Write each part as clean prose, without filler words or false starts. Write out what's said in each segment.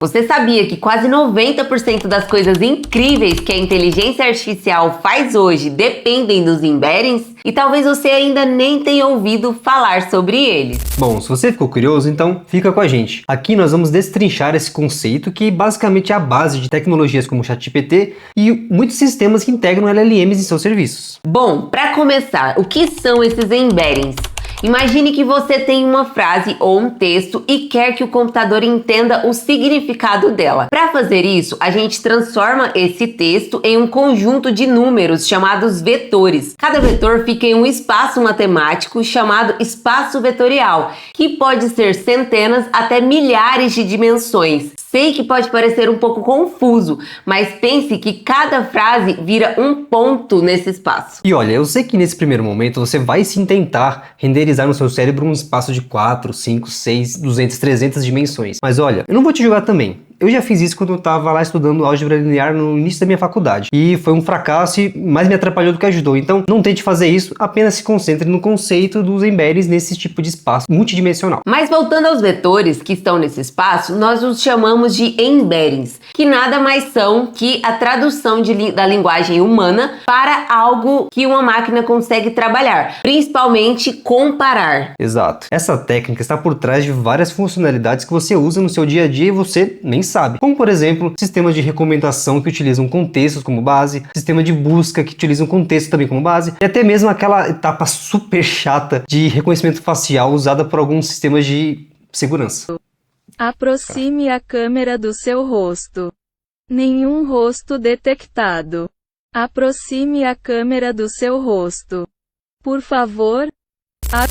Você sabia que quase 90% das coisas incríveis que a inteligência artificial faz hoje dependem dos embeddings? E talvez você ainda nem tenha ouvido falar sobre eles. Bom, se você ficou curioso, então fica com a gente. Aqui nós vamos destrinchar esse conceito que basicamente é a base de tecnologias como o ChatGPT e muitos sistemas que integram LLMs em seus serviços. Bom, para começar, o que são esses embeddings? Imagine que você tem uma frase ou um texto e quer que o computador entenda o significado dela. Para fazer isso, a gente transforma esse texto em um conjunto de números chamados vetores. Cada vetor fica em um espaço matemático chamado espaço vetorial, que pode ser centenas até milhares de dimensões. Sei que pode parecer um pouco confuso, mas pense que cada frase vira um ponto nesse espaço. E olha, eu sei que nesse primeiro momento você vai sim tentar renderizar no seu cérebro um espaço de 4, 5, 6, 200, 300 dimensões. Mas olha, eu não vou te julgar também. Eu já fiz isso quando eu estava lá estudando álgebra linear no início da minha faculdade. E foi um fracasso e mais me atrapalhou do que ajudou. Então, não tente fazer isso, apenas se concentre no conceito dos embeddings nesse tipo de espaço multidimensional. Mas voltando aos vetores que estão nesse espaço, nós os chamamos de embeddings, que nada mais são que a tradução da linguagem humana para algo que uma máquina consegue trabalhar, principalmente comparar. Exato. Essa técnica está por trás de várias funcionalidades que você usa no seu dia a dia e você nem sabe. Como, por exemplo, sistemas de recomendação que utilizam contextos como base, sistema de busca que utilizam contexto também como base, e até mesmo aquela etapa super chata de reconhecimento facial usada por alguns sistemas de segurança. Aproxime a câmera do seu rosto. Nenhum rosto detectado. Aproxime a câmera do seu rosto. Por favor.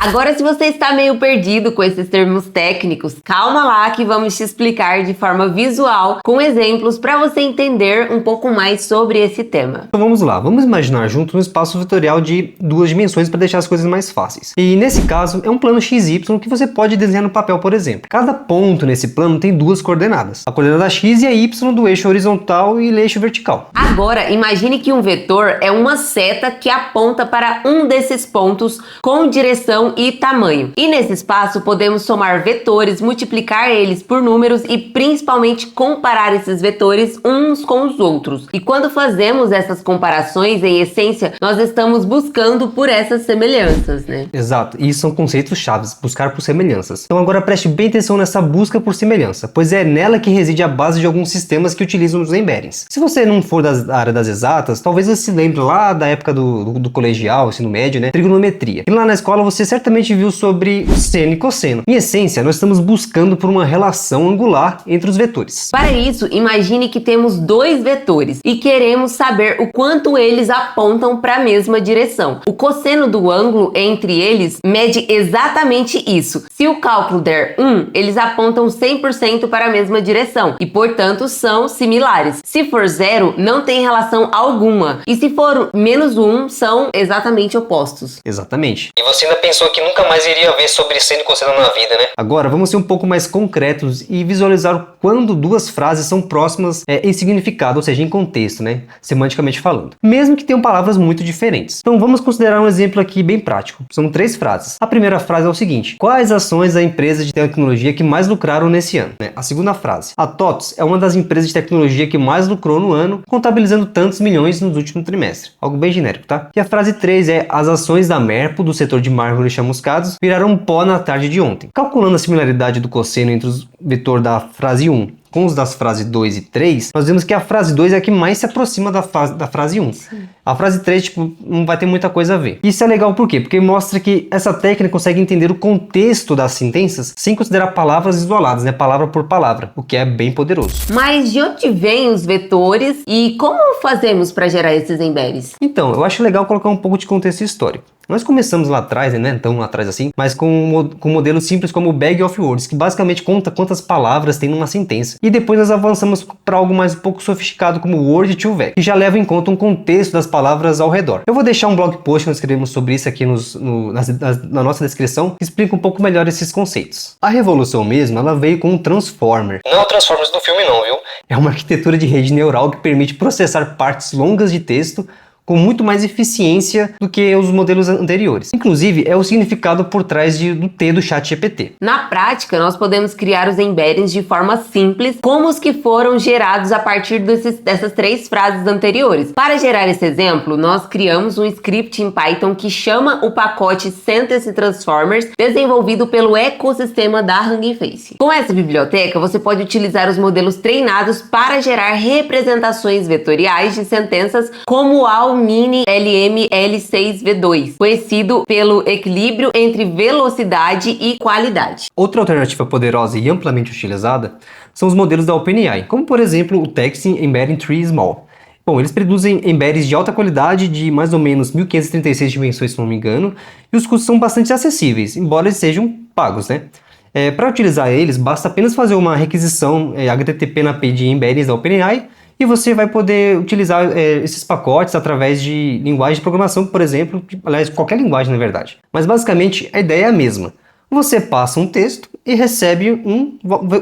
Agora, se você está meio perdido com esses termos técnicos, calma lá que vamos te explicar de forma visual, com exemplos para você entender um pouco mais sobre esse tema. Então vamos lá, vamos imaginar juntos um espaço vetorial de 2 dimensões para deixar as coisas mais fáceis. E nesse caso, é um plano XY que você pode desenhar no papel, por exemplo. Cada ponto nesse plano tem 2 coordenadas, a coordenada X e a Y do eixo horizontal e eixo vertical. Agora, imagine que um vetor é uma seta que aponta para um desses pontos com direção e tamanho. E nesse espaço podemos somar vetores, multiplicar eles por números e principalmente comparar esses vetores uns com os outros. E quando fazemos essas comparações, em essência, nós estamos buscando por essas semelhanças, né? Exato, e são conceitos chaves, buscar por semelhanças. Então agora preste bem atenção nessa busca por semelhança, pois é nela que reside a base de alguns sistemas que utilizam os embeddings. Se você não for da área das exatas, talvez você se lembre lá da época do colegial, ensino médio, né? Trigonometria. E lá na escola você certamente viu sobre o seno e cosseno. Em essência, nós estamos buscando por uma relação angular entre os vetores. Para isso, imagine que temos 2 vetores e queremos saber o quanto eles apontam para a mesma direção. O cosseno do ângulo entre eles mede exatamente isso. Se o cálculo der 1, eles apontam 100% para a mesma direção e, portanto, são similares. Se for 0, não tem relação alguma. E se for menos 1, são exatamente opostos. Exatamente. E você ainda pensou que nunca mais iria ver sobre seno e cosseno na vida, né? Agora, vamos ser um pouco mais concretos e visualizar quando 2 frases são próximas em significado, ou seja, em contexto, né? Semanticamente falando. Mesmo que tenham palavras muito diferentes. Então vamos considerar um exemplo aqui bem prático. São 3 frases. A primeira frase é o seguinte: quais ações da empresa de tecnologia que mais lucraram nesse ano? A segunda frase: a TOTS é uma das empresas de tecnologia que mais lucrou no ano, contabilizando tantos milhões no último trimestre. Algo bem genérico, tá? E a frase 3 é: as ações da Merpo, do setor de mármore e chamuscados, viraram pó na tarde de ontem. Calculando a similaridade do cosseno entre os vetor da frase 1 com os das frases 2 e 3, nós vemos que a frase 2 é a que mais se aproxima da frase 1. Sim. A frase 3, não vai ter muita coisa a ver. Isso é legal por quê? Porque mostra que essa técnica consegue entender o contexto das sentenças sem considerar palavras isoladas, né? Palavra por palavra, o que é bem poderoso. Mas de onde vêm os vetores e como fazemos para gerar esses embeddings? Então, eu acho legal colocar um pouco de contexto histórico. Nós começamos lá atrás, né, tão lá atrás assim, mas com um modelo simples como o Bag of Words, que basicamente conta quantas palavras tem numa sentença. E depois nós avançamos para algo mais um pouco sofisticado como o Word to Vec, que já leva em conta um contexto das palavras ao redor. Eu vou deixar um blog post que nós escrevemos sobre isso aqui na nossa descrição, que explica um pouco melhor esses conceitos. A revolução mesmo, ela veio com o Transformer. Não é o Transformers do filme não, viu? É uma arquitetura de rede neural que permite processar partes longas de texto com muito mais eficiência do que os modelos anteriores. Inclusive, é o significado por trás do T do ChatGPT. Na prática, nós podemos criar os embeddings de forma simples, como os que foram gerados a partir dessas 3 frases anteriores. Para gerar esse exemplo, nós criamos um script em Python que chama o pacote Sentence Transformers, desenvolvido pelo ecossistema da Hugging Face. Com essa biblioteca, você pode utilizar os modelos treinados para gerar representações vetoriais de sentenças como o Al-Mini LM-L6V2, conhecido pelo equilíbrio entre velocidade e qualidade. Outra alternativa poderosa e amplamente utilizada são os modelos da OpenAI, como por exemplo o Text Embedding Tree Small. Bom, eles produzem embeddings de alta qualidade de mais ou menos 1536 dimensões, se não me engano, e os custos são bastante acessíveis, embora eles sejam pagos, né? Para utilizar eles, basta apenas fazer uma requisição HTTP na API de embeddings da OpenAI e você vai poder utilizar esses pacotes através de linguagem de programação, por exemplo, aliás, qualquer linguagem na verdade. Mas basicamente a ideia é a mesma. Você passa um texto e recebe um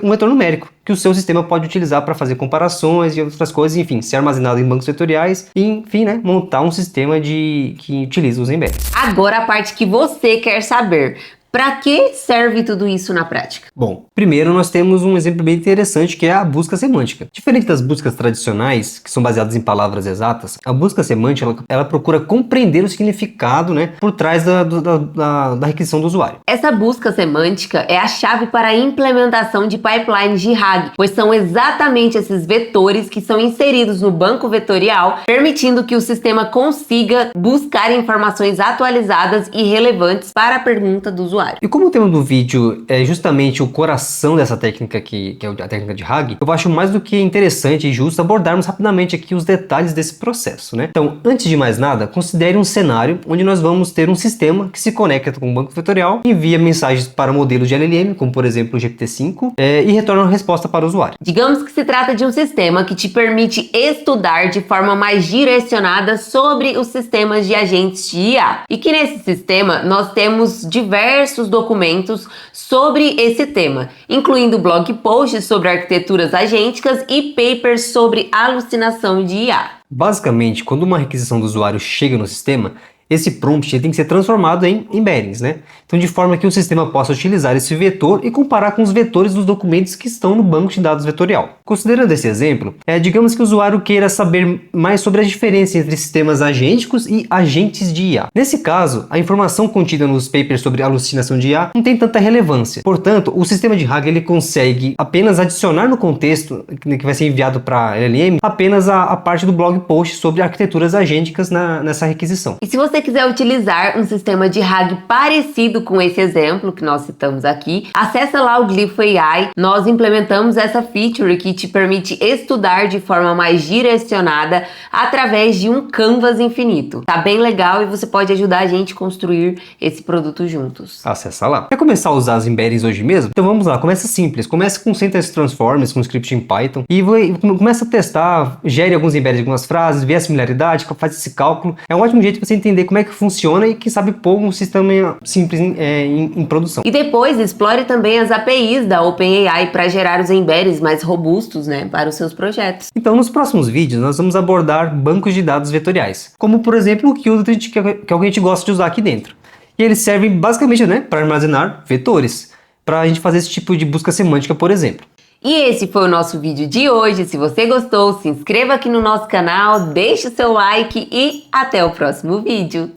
vetor numérico, que o seu sistema pode utilizar para fazer comparações e outras coisas, enfim, ser armazenado em bancos vetoriais e, enfim, né, montar um sistema que utiliza os embeddings. Agora a parte que você quer saber. Para que serve tudo isso na prática? Bom, primeiro nós temos um exemplo bem interessante que é a busca semântica. Diferente das buscas tradicionais, que são baseadas em palavras exatas, a busca semântica ela procura compreender o significado, né, por trás da requisição do usuário. Essa busca semântica é a chave para a implementação de pipelines de RAG, pois são exatamente esses vetores que são inseridos no banco vetorial, permitindo que o sistema consiga buscar informações atualizadas e relevantes para a pergunta do usuário. E como o tema do vídeo é justamente o coração dessa técnica que é a técnica de RAG, eu acho mais do que interessante e justo abordarmos rapidamente aqui os detalhes desse processo, né? Então, antes de mais nada, considere um cenário onde nós vamos ter um sistema que se conecta com o banco vetorial, envia mensagens para modelos de LLM, como por exemplo o GPT-5, e retorna uma resposta para o usuário. Digamos que se trata de um sistema que te permite estudar de forma mais direcionada sobre os sistemas de agentes de IA. E que nesse sistema nós temos diversos documentos sobre esse tema, incluindo blog posts sobre arquiteturas agênticas e papers sobre alucinação de IA. Basicamente, quando uma requisição do usuário chega no sistema, esse prompt tem que ser transformado em embeddings, né? Então, de forma que o sistema possa utilizar esse vetor e comparar com os vetores dos documentos que estão no banco de dados vetorial. Considerando esse exemplo, digamos que o usuário queira saber mais sobre a diferença entre sistemas agênticos e agentes de IA. Nesse caso, a informação contida nos papers sobre alucinação de IA não tem tanta relevância. Portanto, o sistema de RAG ele consegue apenas adicionar no contexto que vai ser enviado para a LLM apenas a parte do blog post sobre arquiteturas agênticas nessa requisição. E se você quiser utilizar um sistema de RAG parecido com esse exemplo que nós citamos aqui, acessa lá o Glypho AI. Nós implementamos essa feature que te permite estudar de forma mais direcionada através de um canvas infinito. Tá bem legal e você pode ajudar a gente a construir esse produto juntos. Acessa lá. Quer começar a usar as embeddings hoje mesmo? Então vamos lá, começa simples. Começa com Sentence Transformers, com script em Python e começa a testar, gere alguns embeddings de algumas frases, vê a similaridade, faz esse cálculo. É um ótimo jeito para você entender como é que funciona e quem sabe pôr um sistema simples em produção. E depois explore também as APIs da OpenAI para gerar os embeddings mais robustos, né, para os seus projetos. Então nos próximos vídeos nós vamos abordar bancos de dados vetoriais, como por exemplo o Qt, que é o que a gente gosta de usar aqui dentro. E eles servem basicamente, né, para armazenar vetores, para a gente fazer esse tipo de busca semântica, por exemplo. E esse foi o nosso vídeo de hoje. Se você gostou, se inscreva aqui no nosso canal, deixe o seu like e até o próximo vídeo.